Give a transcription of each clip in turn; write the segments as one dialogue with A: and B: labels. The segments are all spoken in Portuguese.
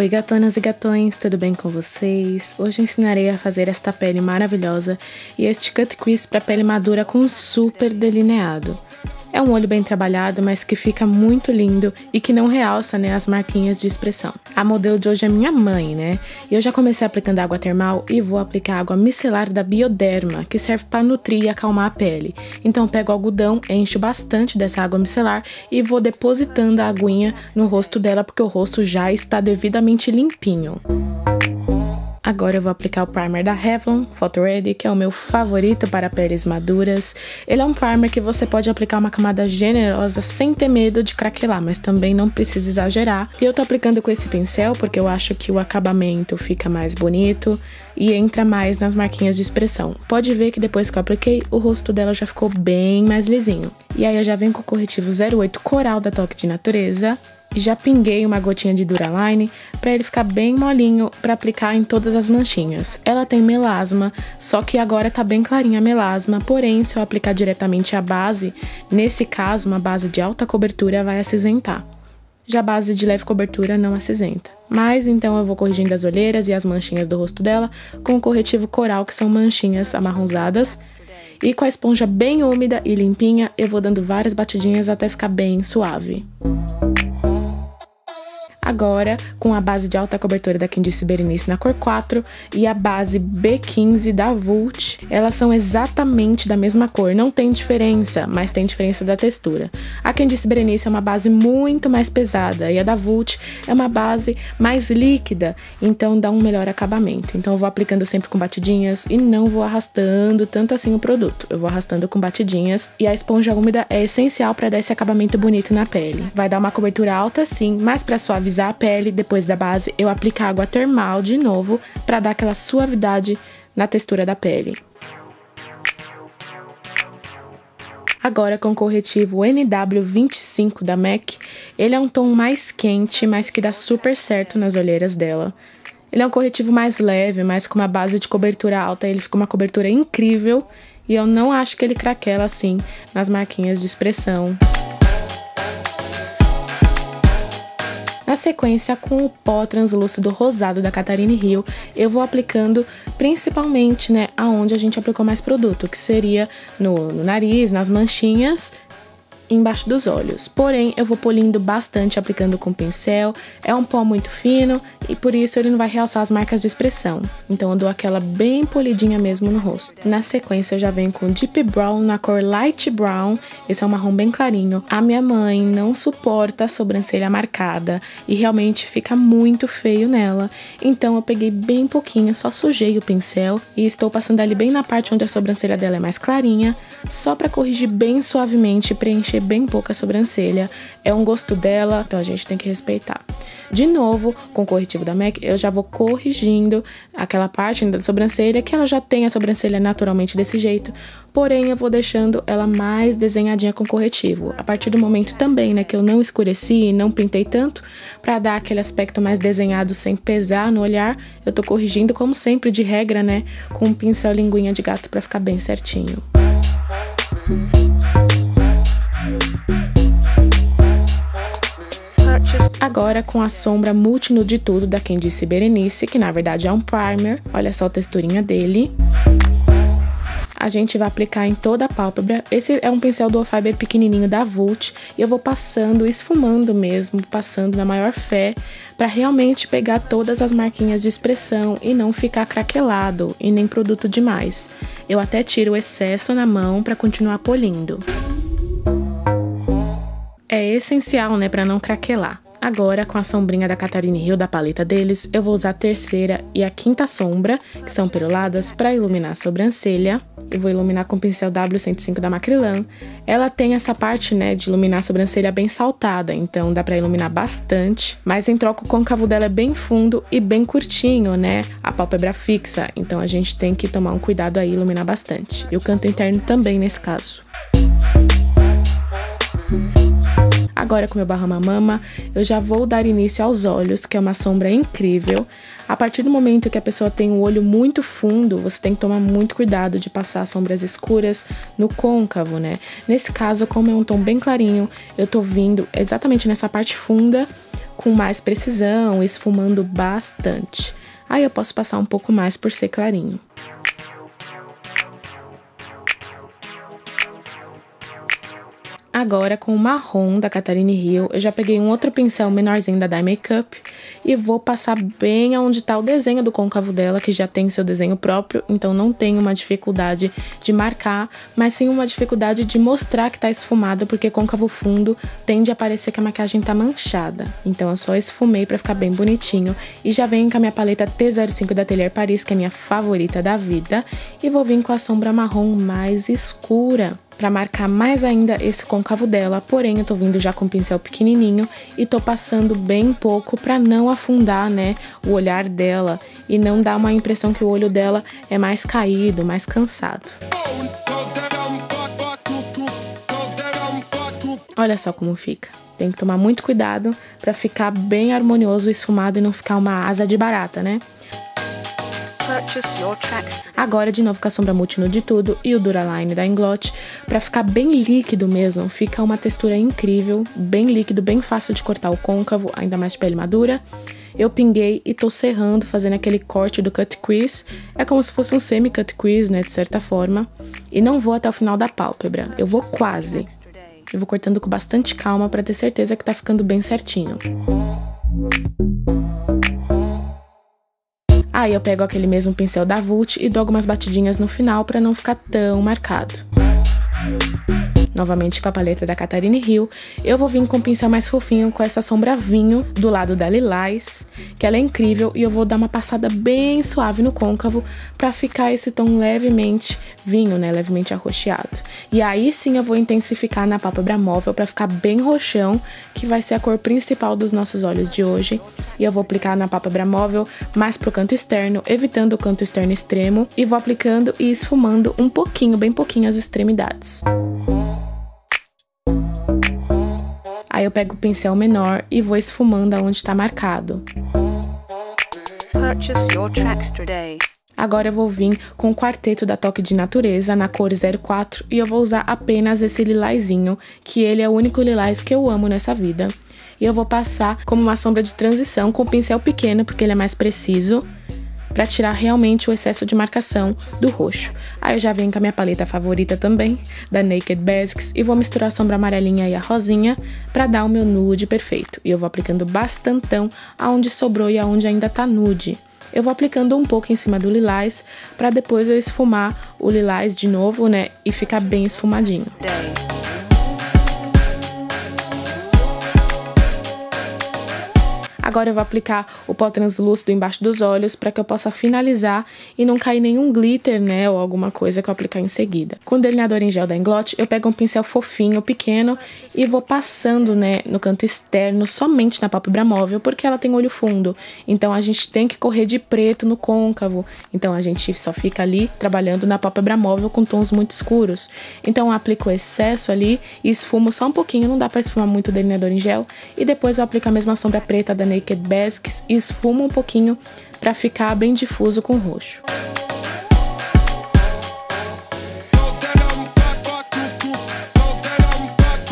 A: Oi gatonas e gatões, tudo bem com vocês? Hoje eu ensinarei a fazer esta pele maravilhosa e este cut crease para pele madura com super delineado. É um olho bem trabalhado, mas que fica muito lindo e que não realça, né, as marquinhas de expressão. A modelo de hoje é minha mãe, né? E eu já comecei aplicando água termal e vou aplicar água micelar da Bioderma, que serve para nutrir e acalmar a pele. Então eu pego o algodão, encho bastante dessa água micelar e vou depositando a aguinha no rosto dela, porque o rosto já está devidamente limpinho. Agora eu vou aplicar o primer da Revlon Photo Ready, que é o meu favorito para peles maduras. Ele é um primer que você pode aplicar uma camada generosa sem ter medo de craquelar, mas também não precisa exagerar. E eu tô aplicando com esse pincel porque eu acho que o acabamento fica mais bonito e entra mais nas marquinhas de expressão. Pode ver que depois que eu apliquei, o rosto dela já ficou bem mais lisinho. E aí eu já venho com o corretivo 08 Coral da Toque de Natureza. E já pinguei uma gotinha de Duraline para ele ficar bem molinho para aplicar em todas as manchinhas. Ela tem melasma, só que agora tá bem clarinha a melasma, porém se eu aplicar diretamente a base, nesse caso uma base de alta cobertura vai acinzentar. Já a base de leve cobertura não acinzenta. Mas então eu vou corrigindo as olheiras e as manchinhas do rosto dela com o corretivo Coral, que são manchinhas amarronzadas. E com a esponja bem úmida e limpinha, eu vou dando várias batidinhas até ficar bem suave. Agora, com a base de alta cobertura da Candice Berenice na cor 4 e a base B15 da Vult, elas são exatamente da mesma cor, não tem diferença, mas tem diferença da textura. A Candice Berenice é uma base muito mais pesada e a da Vult é uma base mais líquida, então dá um melhor acabamento. Então eu vou aplicando sempre com batidinhas e não vou arrastando tanto assim o produto, eu vou arrastando com batidinhas e a esponja úmida é essencial para dar esse acabamento bonito na pele. Vai dar uma cobertura alta sim, mas para suavizar a pele, depois da base, eu aplico água termal de novo para dar aquela suavidade na textura da pele. Agora com o corretivo NW25 da MAC, ele é um tom mais quente, mas que dá super certo nas olheiras dela. Ele é um corretivo mais leve, mas com uma base de cobertura alta, ele fica uma cobertura incrível e eu não acho que ele craquela assim nas marquinhas de expressão. Na sequência, com o pó translúcido rosado da Catarine Hill, eu vou aplicando principalmente, né, aonde a gente aplicou mais produto, que seria no nariz, nas manchinhas e embaixo dos olhos. Porém, eu vou polindo bastante aplicando com pincel, é um pó muito fino e por isso ele não vai realçar as marcas de expressão. Então eu dou aquela bem polidinha mesmo no rosto. Na sequência eu já venho com Deep Brown na cor Light Brown, esse é um marrom bem clarinho. A minha mãe não suporta a sobrancelha marcada e realmente fica muito feio nela. Então eu peguei bem pouquinho, só sujei o pincel e estou passando ali bem na parte onde a sobrancelha dela é mais clarinha, só para corrigir bem suavemente e preencher bem pouca sobrancelha. É um gosto dela, então a gente tem que respeitar. De novo, com o corretivo da MAC, eu já vou corrigindo aquela parte da sobrancelha, que ela já tem a sobrancelha naturalmente desse jeito, porém eu vou deixando ela mais desenhadinha com corretivo. A partir do momento também, né, que eu não escureci e não pintei tanto, pra dar aquele aspecto mais desenhado sem pesar no olhar, eu tô corrigindo como sempre, de regra, né, com um pincel linguinha de gato pra ficar bem certinho. Agora com a sombra Multinude Tudo da Candice Berenice, que na verdade é um primer, olha só a texturinha dele. A gente vai aplicar em toda a pálpebra. Esse é um pincel Dual Fiber pequenininho da Vult e eu vou passando, esfumando mesmo, passando na maior fé para realmente pegar todas as marquinhas de expressão e não ficar craquelado e nem produto demais. Eu até tiro o excesso na mão para continuar polindo. É essencial, né, para não craquelar. Agora, com a sombrinha da Catarina Hill da paleta deles, eu vou usar a terceira e a quinta sombra, que são peroladas, para iluminar a sobrancelha. Eu vou iluminar com o pincel W105 da Macrylan. Ela tem essa parte, né, de iluminar a sobrancelha bem saltada, então dá pra iluminar bastante. Mas em troca, o côncavo dela é bem fundo e bem curtinho, né? A pálpebra fixa, então a gente tem que tomar um cuidado aí e iluminar bastante. E o canto interno também, nesse caso. Agora, com meu Bahama Mama, eu já vou dar início aos olhos, que é uma sombra incrível. A partir do momento que a pessoa tem um olho muito fundo, você tem que tomar muito cuidado de passar sombras escuras no côncavo, né? Nesse caso, como é um tom bem clarinho, eu tô vindo exatamente nessa parte funda, com mais precisão, esfumando bastante. Aí eu posso passar um pouco mais por ser clarinho. Agora, com o marrom da Catarina Hill, eu já peguei um outro pincel menorzinho da Dye Makeup e vou passar bem aonde tá o desenho do côncavo dela, que já tem seu desenho próprio, então não tem uma dificuldade de marcar, mas sim uma dificuldade de mostrar que tá esfumado, porque côncavo fundo tende a parecer que a maquiagem tá manchada. Então eu só esfumei pra ficar bem bonitinho e já venho com a minha paleta T05 da Atelier Paris, que é a minha favorita da vida, e vou vir com a sombra marrom mais escura, pra marcar mais ainda esse côncavo dela, porém eu tô vindo já com um pincel pequenininho e tô passando bem pouco pra não afundar, né, o olhar dela e não dar uma impressão que o olho dela é mais caído, mais cansado. Olha só como fica. Tem que tomar muito cuidado pra ficar bem harmonioso o esfumado e não ficar uma asa de barata, né? Agora de novo com a sombra multinude tudo e o Duraline da Inglot, pra ficar bem líquido mesmo, fica uma textura incrível, bem líquido, bem fácil de cortar o côncavo, ainda mais de pele madura. Eu pinguei e tô serrando, fazendo aquele corte do cut crease, é como se fosse um semi-cut crease, né, de certa forma, e não vou até o final da pálpebra, eu vou quase. Eu vou cortando com bastante calma pra ter certeza que tá ficando bem certinho. Aí eu pego aquele mesmo pincel da Vult e dou algumas batidinhas no final para não ficar tão marcado. Novamente com a paleta da Catarina Hill, eu vou vir com um pincel mais fofinho com essa sombra vinho do lado da Lilás, que ela é incrível, e eu vou dar uma passada bem suave no côncavo para ficar esse tom levemente vinho, né, levemente arroxeado. E aí sim eu vou intensificar na pálpebra móvel para ficar bem roxão, que vai ser a cor principal dos nossos olhos de hoje. E eu vou aplicar na pálpebra móvel mais pro canto externo, evitando o canto externo extremo, e vou aplicando e esfumando um pouquinho, bem pouquinho as extremidades. Aí eu pego o pincel menor e vou esfumando aonde está marcado. Agora eu vou vir com o quarteto da Toque de Natureza na cor 04 e eu vou usar apenas esse lilazinho, que ele é o único lilás que eu amo nessa vida. E eu vou passar como uma sombra de transição com o pincel pequeno, porque ele é mais preciso, para tirar realmente o excesso de marcação do roxo. Aí eu já venho com a minha paleta favorita também, da Naked Basics, e vou misturar a sombra amarelinha e a rosinha para dar o meu nude perfeito. E eu vou aplicando bastantão aonde sobrou e aonde ainda tá nude. Eu vou aplicando um pouco em cima do lilás, para depois eu esfumar o lilás de novo, né, e ficar bem esfumadinho. Agora eu vou aplicar o pó translúcido embaixo dos olhos para que eu possa finalizar e não cair nenhum glitter, né, ou alguma coisa que eu aplicar em seguida. Com o delineador em gel da Inglot, eu pego um pincel fofinho, pequeno, e vou passando, né, no canto externo, somente na pálpebra móvel, porque ela tem olho fundo. Então a gente tem que correr de preto no côncavo. Então a gente só fica ali trabalhando na pálpebra móvel com tons muito escuros. Então eu aplico o excesso ali e esfumo só um pouquinho, não dá para esfumar muito o delineador em gel. E depois eu aplico a mesma sombra preta da Naked Basics e esfumo um pouquinho para ficar bem difuso com o roxo.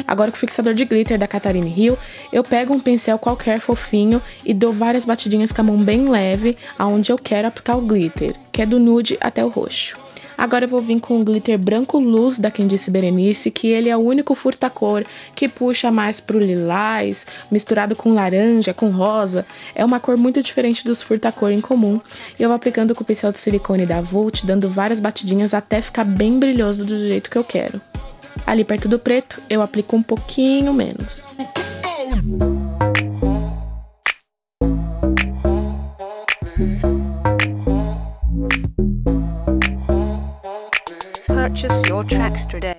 A: Agora com o fixador de glitter da Catarina Hill, eu pego um pincel qualquer fofinho e dou várias batidinhas com a mão bem leve aonde eu quero aplicar o glitter, que é do nude até o roxo. Agora eu vou vir com o glitter branco luz da Candice Berenice, que ele é o único furta-cor que puxa mais pro lilás, misturado com laranja, com rosa. É uma cor muito diferente dos furta-cor em comum. E eu vou aplicando com o pincel de silicone da Vult, dando várias batidinhas até ficar bem brilhoso do jeito que eu quero. Ali perto do preto, eu aplico um pouquinho menos.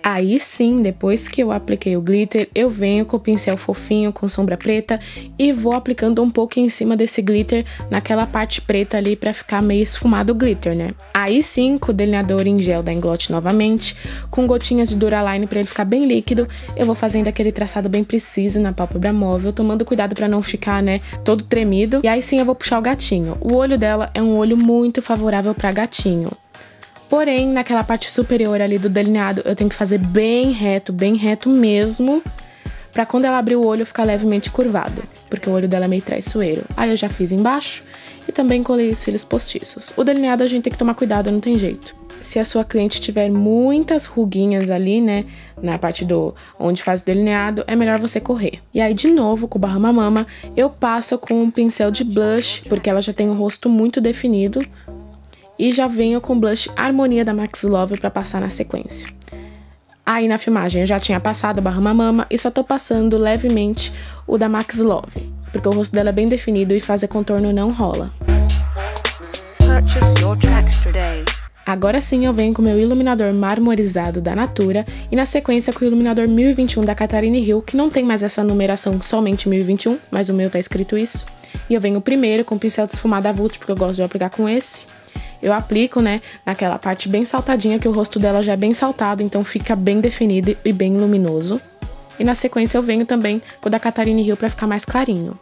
A: Aí sim, depois que eu apliquei o glitter, eu venho com o pincel fofinho com sombra preta e vou aplicando um pouco em cima desse glitter naquela parte preta ali pra ficar meio esfumado o glitter, né? Aí sim, com o delineador em gel da Inglot novamente, com gotinhas de Duraline pra ele ficar bem líquido, eu vou fazendo aquele traçado bem preciso na pálpebra móvel, tomando cuidado pra não ficar, né, todo tremido. E aí sim eu vou puxar o gatinho. O olho dela é um olho muito favorável pra gatinho. Porém, naquela parte superior ali do delineado, eu tenho que fazer bem reto mesmo, pra quando ela abrir o olho ficar levemente curvado, porque o olho dela é meio traiçoeiro. Aí eu já fiz embaixo e também colei os cílios postiços. O delineado a gente tem que tomar cuidado, não tem jeito. Se a sua cliente tiver muitas ruguinhas ali, né, na parte onde faz o delineado, é melhor você correr. E aí, de novo, com o Bahama Mama, eu passo com um pincel de blush, porque ela já tem o rosto muito definido. E já venho com o blush Harmonia da Max Love pra passar na sequência. Aí na filmagem eu já tinha passado o Bahama Mama e só tô passando levemente o da Max Love, porque o rosto dela é bem definido e fazer contorno não rola. Agora sim eu venho com o meu iluminador marmorizado da Natura e na sequência com o iluminador 1021 da Catarina Hill, que não tem mais essa numeração somente 1021, mas o meu tá escrito isso. E eu venho primeiro com o pincel de esfumado avulso, porque eu gosto de aplicar com esse. Eu aplico, né, naquela parte bem saltadinha, que o rosto dela já é bem saltado, então fica bem definido e bem luminoso. E na sequência eu venho também com o da Catarina Hill pra ficar mais clarinho.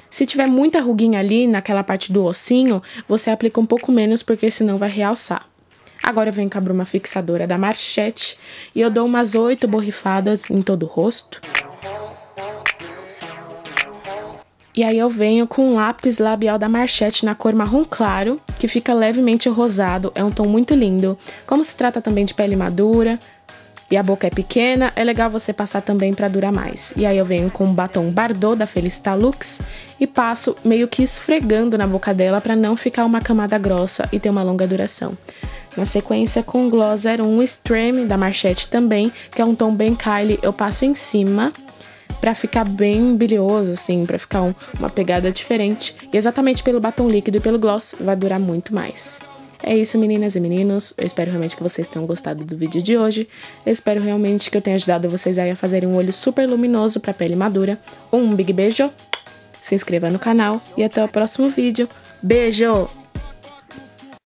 A: Se tiver muita ruguinha ali, naquela parte do ossinho, você aplica um pouco menos, porque senão vai realçar. Agora eu venho com a bruma fixadora da Marchette e eu dou umas 8 borrifadas em todo o rosto. E aí eu venho com um lápis labial da Marchette na cor marrom claro, que fica levemente rosado, é um tom muito lindo. Como se trata também de pele madura e a boca é pequena, é legal você passar também pra durar mais. E aí eu venho com o batom Bardot da Felicitalux e passo meio que esfregando na boca dela pra não ficar uma camada grossa e ter uma longa duração. Na sequência com o Gloss 01 Extreme da Marchette também, que é um tom bem Kylie, eu passo em cima pra ficar bem brilhoso, assim, pra ficar uma pegada diferente. E exatamente pelo batom líquido e pelo gloss, vai durar muito mais. É isso, meninas e meninos. Eu espero realmente que vocês tenham gostado do vídeo de hoje. Eu espero realmente que eu tenha ajudado vocês aí a fazerem um olho super luminoso pra pele madura. Um big beijo, se inscreva no canal e até o próximo vídeo. Beijo!